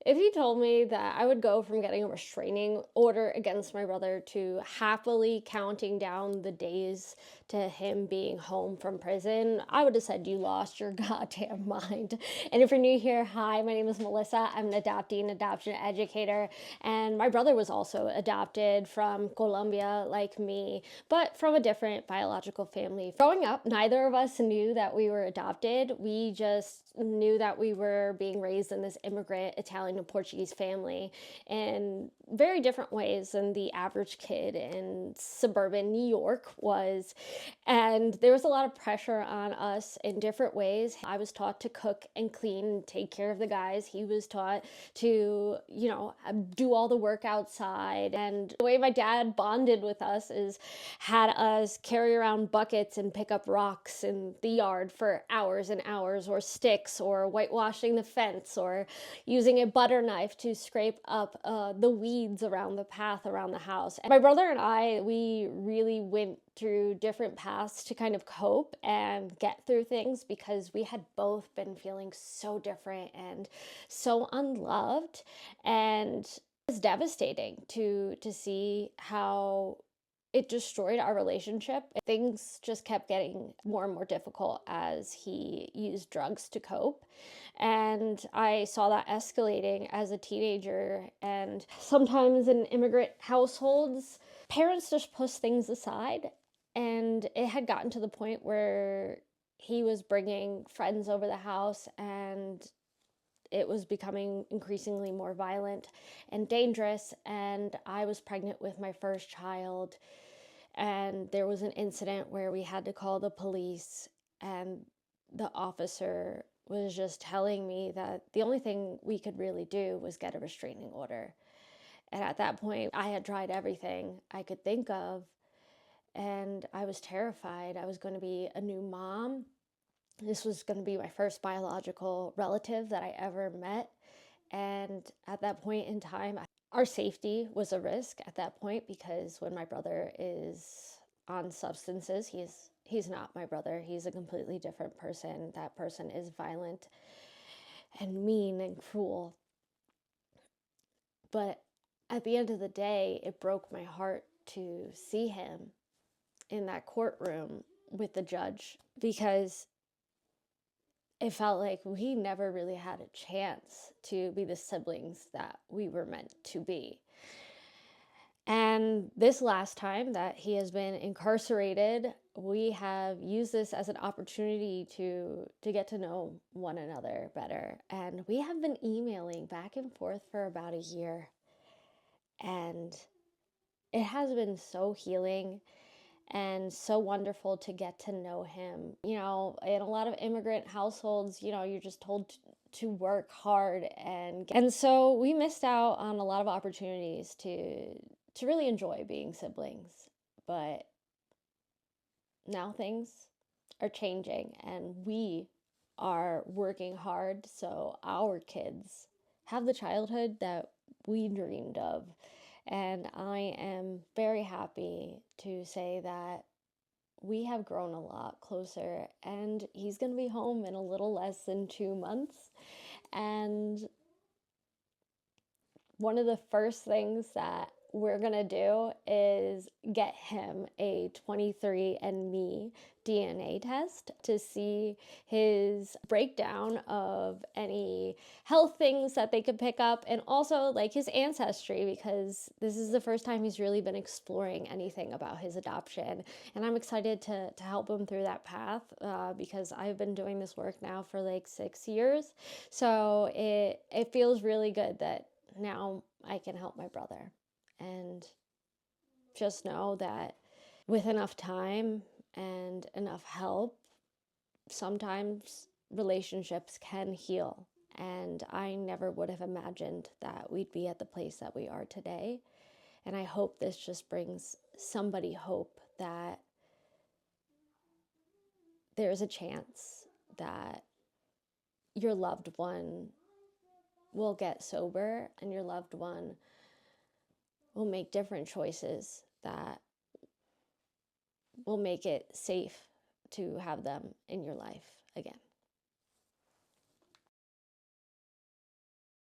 If you told me that I would go from getting a restraining order against my brother to happily counting down the days to him being home from prison, I would have said you lost your goddamn mind. And if you're new here, hi, my name is Melissa. I'm an adoption educator, and my brother was also adopted from Colombia like me, but from a different biological family. Growing up, neither of us knew that we were adopted. We just knew that we were being raised in this immigrant Italian and Portuguese family in very different ways than the average kid in suburban New York was. And there was a lot of pressure on us in different ways. I was taught to cook and clean and take care of the guys. He was taught to, do all the work outside. And the way my dad bonded with us is had us carry around buckets and pick up rocks in the yard for hours and hours, or sticks, or whitewashing the fence, or using a butter knife to scrape up the weeds around the path around the house. And my brother and I, we really went through different paths to kind of cope and get through things, because we had both been feeling so different and so unloved. And it was devastating to see how it destroyed our relationship. Things just kept getting more and more difficult as he used drugs to cope. And I saw that escalating as a teenager. And sometimes in immigrant households, parents just push things aside. And it had gotten to the point where he was bringing friends over the house, and it was becoming increasingly more violent and dangerous. And I was pregnant with my first child, and there was an incident where we had to call the police, and the officer was just telling me that the only thing we could really do was get a restraining order. And at that point, I had tried everything I could think of, and I was terrified. I was going to be a new mom. This was going to be my first biological relative that I ever met. And at that point in time, our safety was a risk at that point, because when my brother is on substances, he's not my brother. He's a completely different person. That person is violent and mean and cruel. But at the end of the day, it broke my heart to see him in that courtroom with the judge, because it felt like we never really had a chance to be the siblings that we were meant to be. And this last time that he has been incarcerated, we have used this as an opportunity to get to know one another better. And we have been emailing back and forth for about a year. And it has been so healing and so wonderful to get to know him. In a lot of immigrant households, you're just told to work hard, and so we missed out on a lot of opportunities to really enjoy being siblings. But now things are changing, and we are working hard so our kids have the childhood that we dreamed of. And I am very happy to say that we have grown a lot closer, and he's going to be home in a little less than 2 months. And one of the first things that we're going to do is get him a 23andMe DNA test to see his breakdown of any health things that they could pick up, and also like his ancestry, because this is the first time he's really been exploring anything about his adoption. And I'm excited to help him through that path, because I've been doing this work now for like 6 years. So it feels really good that now I can help my brother. And just know that with enough time and enough help, sometimes relationships can heal. And I never would have imagined that we'd be at the place that we are today. And I hope this just brings somebody hope that there's a chance that your loved one will get sober, and your loved one will make different choices that will make it safe to have them in your life again.